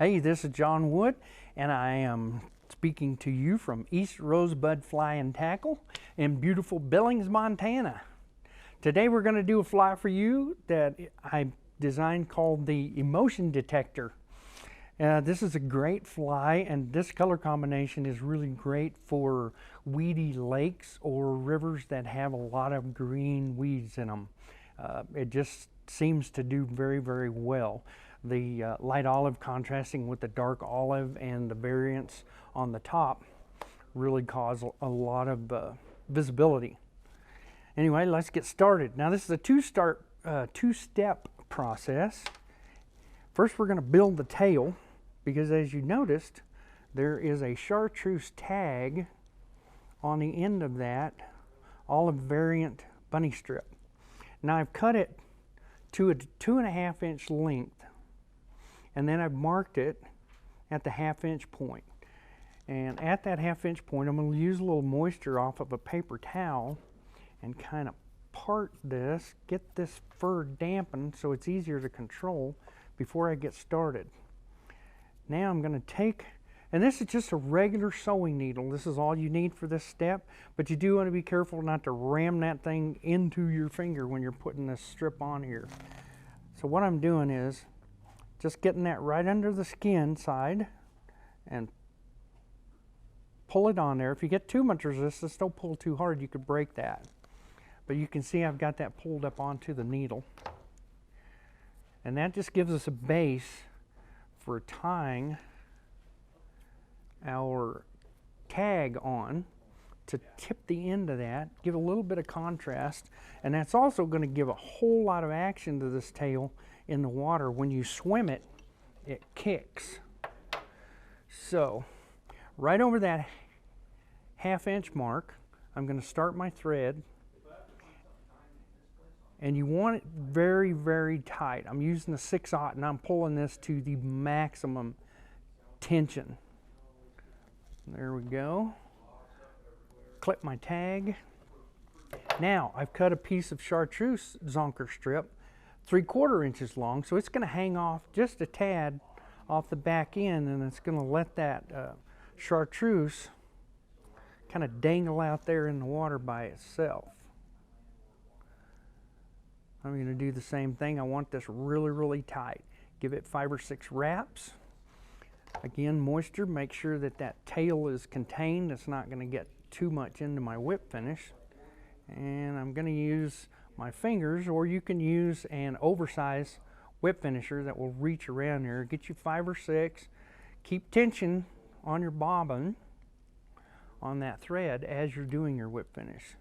Hey, this is John Wood, and I am speaking to you from East Rosebud Fly and Tackle in beautiful Billings, Montana. Today we're going to do a fly for you that I designed called the Emotion Detector. This is a great fly, and this color combination is really great for weedy lakes or rivers that have a lot of green weeds in them. It just seems to do very, very well. The light olive contrasting with the dark olive and the variants on the top really cause a lot of visibility. Anyway, let's get started. Now this is a two-step process. First we're going to build the tail, because as you noticed, there is a Chartreuse tag on the end of that olive variant bunny strip. Now I've cut it to a 2.5 inch length, and then I've marked it at the 1/2 inch point. And at that 1/2 inch point, I'm going to use a little moisture off of a paper towel and kind of part this, get this fur dampened so it's easier to control before I get started. Now I'm going to take, and this is just a regular sewing needle. This is all you need for this step, but you do want to be careful not to ram that thing into your finger when you're putting this strip on here. So what I'm doing is just getting that right under the skin side and pull it on there. If you get too much resistance, don't pull too hard, you could break that. But you can see I've got that pulled up onto the needle. And that just gives us a base for tying our tag on to tip the end of that, give a little bit of contrast, and that's also going to give a whole lot of action to this tail in the water. When you swim it, it kicks. So right over that 1/2 inch mark, I'm going to start my thread, and you want it very, very tight. I'm using the 6/0, and I'm pulling this to the maximum tension. There we go. Clip my tag. Now I've cut a piece of Chartreuse Zonker strip 3/4 inches long, so it's going to hang off just a tad off the back end, and it's going to let that Chartreuse kind of dangle out there in the water by itself. I'm going to do the same thing. I want this really, really tight. Give it 5 or 6 wraps. Again, moisture, make sure that that tail is contained. It's not going to get too much into my whip finish. And I'm going to use my fingers, or you can use an oversized whip finisher that will reach around there. Get you 5 or 6. Keep tension on your bobbin on that thread as you're doing your whip finish.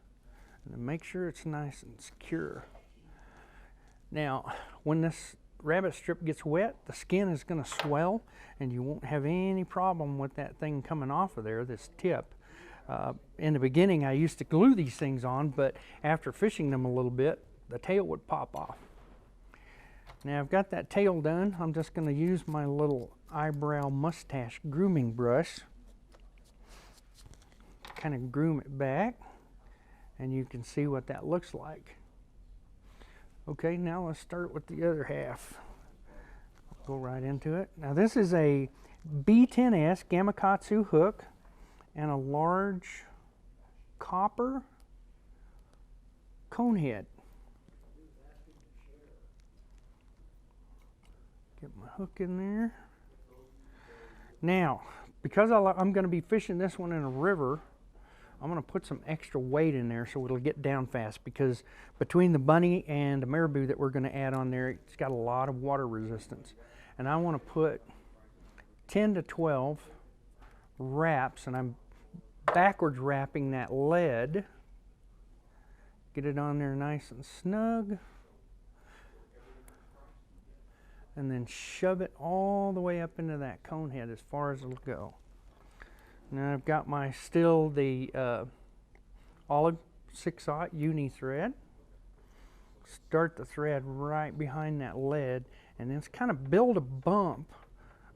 And then make sure it's nice and secure. Now, when this rabbit strip gets wet, the skin is going to swell, and you won't have any problem with that thing coming off of there, this tip. In the beginning, I used to glue these things on, but after fishing them a little bit, the tail would pop off. Now I've got that tail done. I'm just going to use my little eyebrow mustache grooming brush, kind of groom it back, and you can see what that looks like. Okay, now let's start with the other half. Go right into it. Now this is a B10S Gamakatsu hook and a large copper cone head. Get my hook in there. Now, because I'm going to be fishing this one in a river, I'm going to put some extra weight in there so it'll get down fast, because between the bunny and the marabou that we're going to add on there, it's got a lot of water resistance. And I want to put 10 to 12 wraps, and I'm backwards wrapping that lead. Get it on there nice and snug. And then shove it all the way up into that cone head as far as it'll go. Now I've got my the olive 6/0 uni thread. Start the thread right behind that lead, and then kind of build a bump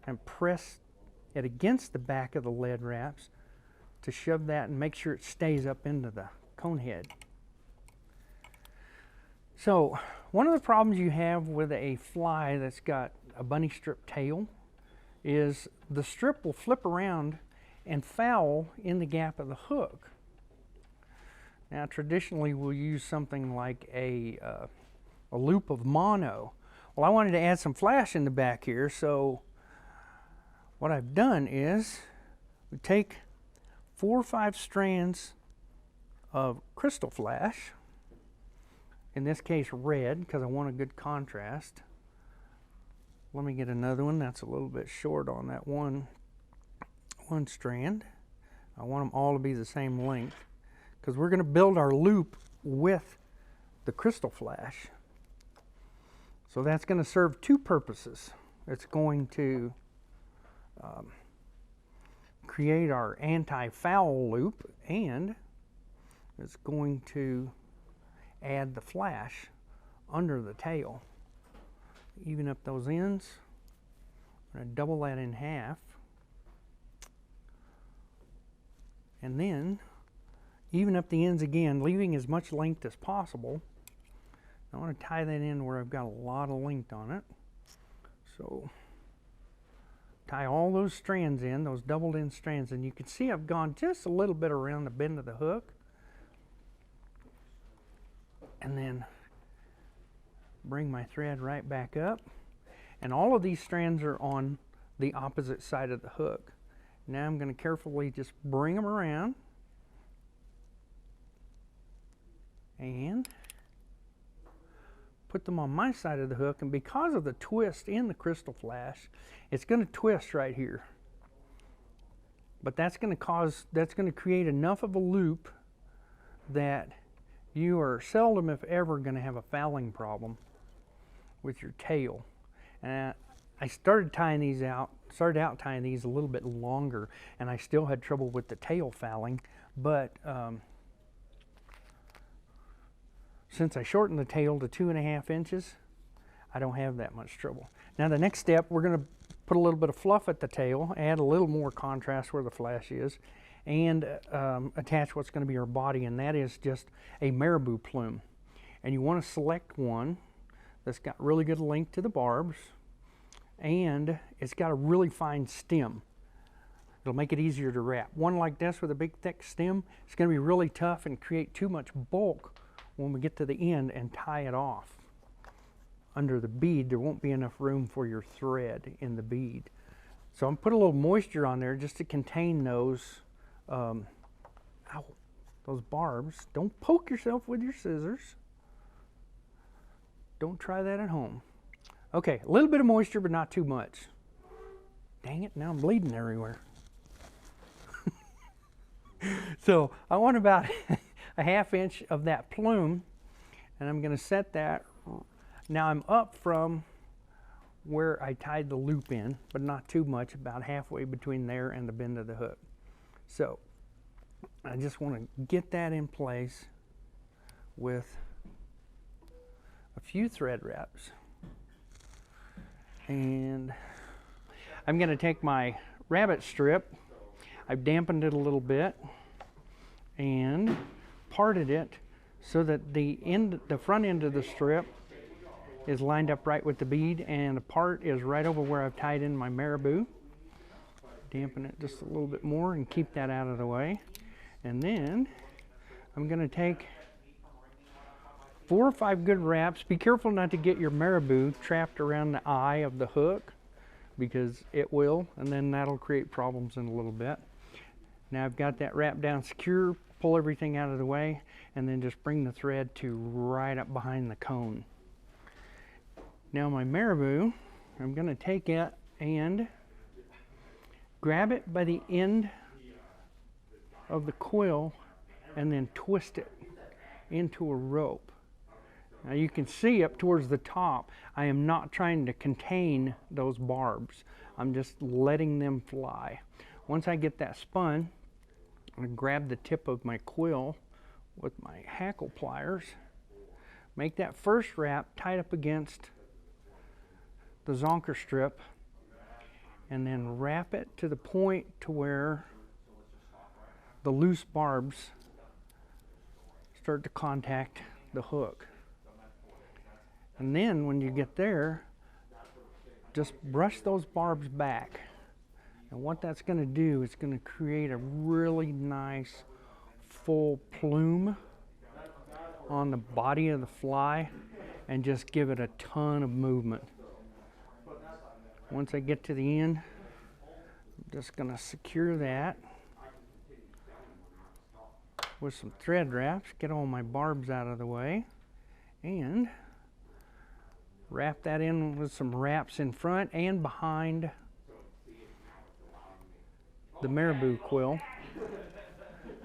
and press it against the back of the lead wraps to shove that and make sure it stays up into the cone head. So one of the problems you have with a fly that's got a bunny strip tail is the strip will flip around and foul in the gap of the hook. Now traditionally we'll use something like a loop of mono. Well, I wanted to add some flash in the back here, so what I've done is we take 4 or 5 strands of Krystal flash, in this case red because I want a good contrast. Let me get another one that's a little bit short on that one strand. I want them all to be the same length because we're going to build our loop with the Krystal flash. So that's going to serve 2 purposes. It's going to create our anti-foul loop, and it's going to add the flash under the tail. Even up those ends. I'm going to double that in half. And then even up the ends again, leaving as much length as possible. I want to tie that in where I've got a lot of length on it. So tie all those strands in, those doubled in strands, and you can see I've gone just a little bit around the bend of the hook. And then bring my thread right back up. And all of these strands are on the opposite side of the hook. Now I'm going to carefully just bring them around and put them on my side of the hook, and because of the twist in the Krystal flash, it's going to twist right here. But that's going to create enough of a loop that you are seldom, if ever, going to have a fouling problem with your tail. And I started out tying these a little bit longer, and I still had trouble with the tail fouling, but since I shortened the tail to 2.5 inches, I don't have that much trouble. Now the next step, we're going to put a little bit of fluff at the tail, add a little more contrast where the flash is, and attach what's going to be our body, and that is just a marabou plume. And you want to select one that's got really good length to the barbs, and it's got a really fine stem. It'll make it easier to wrap. One like this with a big thick stem, it's going to be really tough and create too much bulk when we get to the end and tie it off. Under the bead, there won't be enough room for your thread in the bead. So I'm put a little moisture on there just to contain those those barbs. Don't poke yourself with your scissors. Don't try that at home. Okay, a little bit of moisture, but not too much. Dang it, now I'm bleeding everywhere. So I want about a 1/2 inch of that plume, and I'm going to set that. Now I'm up from where I tied the loop in, but not too much, about halfway between there and the bend of the hook. So I just want to get that in place with a few thread wraps. And I'm going to take my rabbit strip, I've dampened it a little bit and parted it so that the front end of the strip is lined up right with the bead, and the part is right over where I've tied in my marabou. Dampen it just a little bit more and keep that out of the way. And then I'm going to take 4 or 5 good wraps. Be careful not to get your marabou trapped around the eye of the hook, because it will, and then that'll create problems in a little bit. Now I've got that wrapped down secure, pull everything out of the way, and then just bring the thread to right up behind the cone. Now my marabou, I'm going to take it and grab it by the end of the quill and then twist it into a rope. Now you can see up towards the top, I am not trying to contain those barbs. I'm just letting them fly. Once I get that spun, I'm going to grab the tip of my quill with my hackle pliers, make that first wrap tight up against the Zonker strip, and then wrap it to the point to where the loose barbs start to contact the hook. And then when you get there, just brush those barbs back And what that's going to do is going to create a really nice full plume on the body of the fly and just give it a ton of movement. Once I get to the end, I'm just going to secure that with some thread wraps, get all my barbs out of the way, and wrap that in with some wraps in front and behind the marabou quill.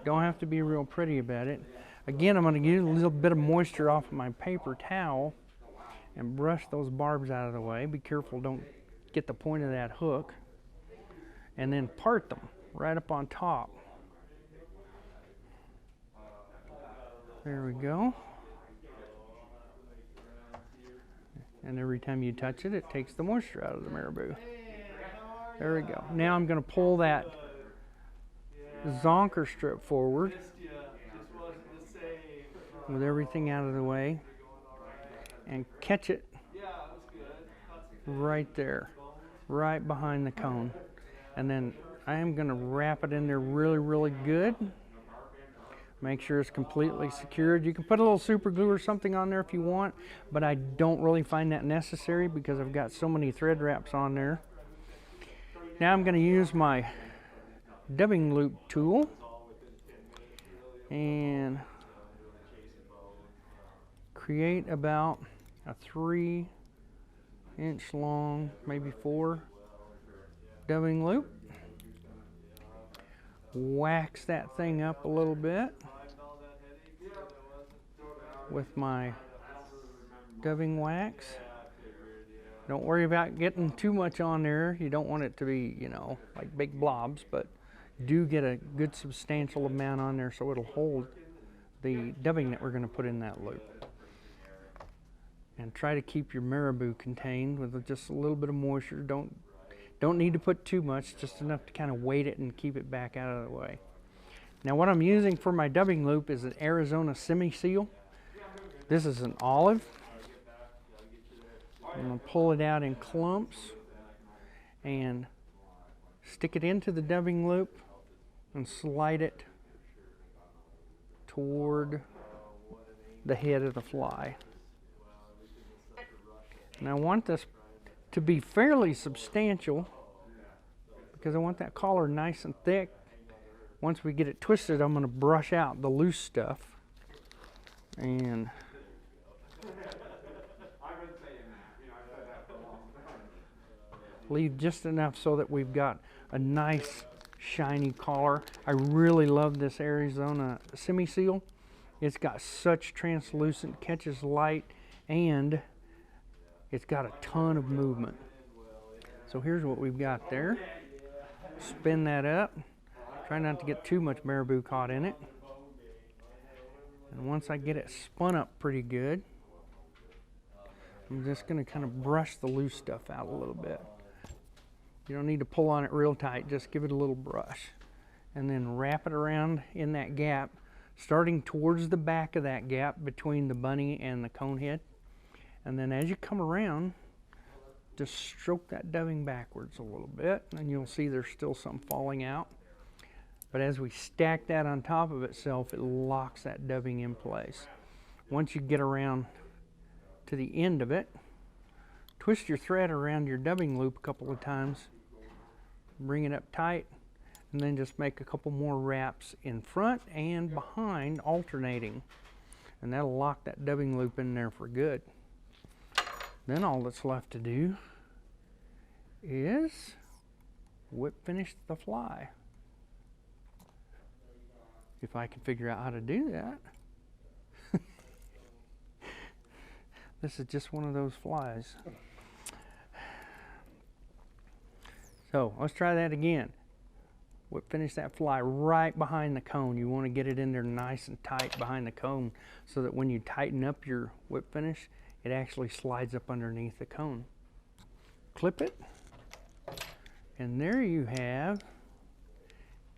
Don't have to be real pretty about it. Again, I'm going to get a little bit of moisture off of my paper towel and brush those barbs out of the way. Be careful, don't get the point of that hook. And then part them right up on top. There we go. And every time you touch it, it takes the moisture out of the marabou. There we go. Now I'm going to pull that Zonker strip forward with everything out of the way and catch it right there, right behind the cone. And then I am going to wrap it in there really, really good. Make sure it's completely secured. You can put a little super glue or something on there if you want, but I don't really find that necessary because I've got so many thread wraps on there. Now I'm going to use my dubbing loop tool and create about a 3-inch long, maybe 4 dubbing loop. Wax that thing up a little bit with my dubbing wax. Don't worry about getting too much on there. You don't want it to be, you know, like big blobs, but do get a good substantial amount on there so it'll hold the dubbing that we're going to put in that loop. And try to keep your marabou contained with just a little bit of moisture. Don't need to put too much, just enough to kind of weight it and keep it back out of the way. Now what I'm using for my dubbing loop is an Arizona Simi-Seal. This is an olive. I'm going to pull it out in clumps and stick it into the dubbing loop and slide it toward the head of the fly. And I want this to be fairly substantial because I want that collar nice and thick. Once we get it twisted, I'm going to brush out the loose stuff and leave just enough so that we've got a nice shiny collar. I really love this Arizona Simi-Seal. It's got such translucent, catches light, and it's got a ton of movement. So here's what we've got there. Spin that up. Try not to get too much marabou caught in it. And once I get it spun up pretty good, I'm just going to kind of brush the loose stuff out a little bit. You don't need to pull on it real tight, just give it a little brush. And then wrap it around in that gap, starting towards the back of that gap between the bunny and the cone head. And then as you come around, just stroke that dubbing backwards a little bit, and you'll see there's still some falling out. But as we stack that on top of itself, it locks that dubbing in place. Once you get around to the end of it, twist your thread around your dubbing loop a couple of times, bring it up tight, and then just make a couple more wraps in front and behind, alternating. And that'll lock that dubbing loop in there for good. Then all that's left to do is whip finish the fly. If I can figure out how to do that. This is just one of those flies. So let's try that again. Whip finish that fly right behind the cone. You want to get it in there nice and tight behind the cone so that when you tighten up your whip finish, it actually slides up underneath the cone. Clip it, and there you have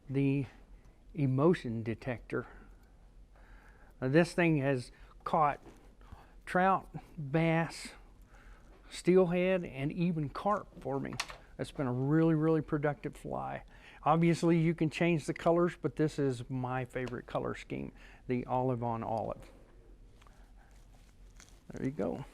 the Emotion Detector. Now this thing has caught trout, bass, steelhead, and even carp for me. It's been a really, really productive fly. Obviously you can change the colors, but this is my favorite color scheme, the olive on olive. There you go.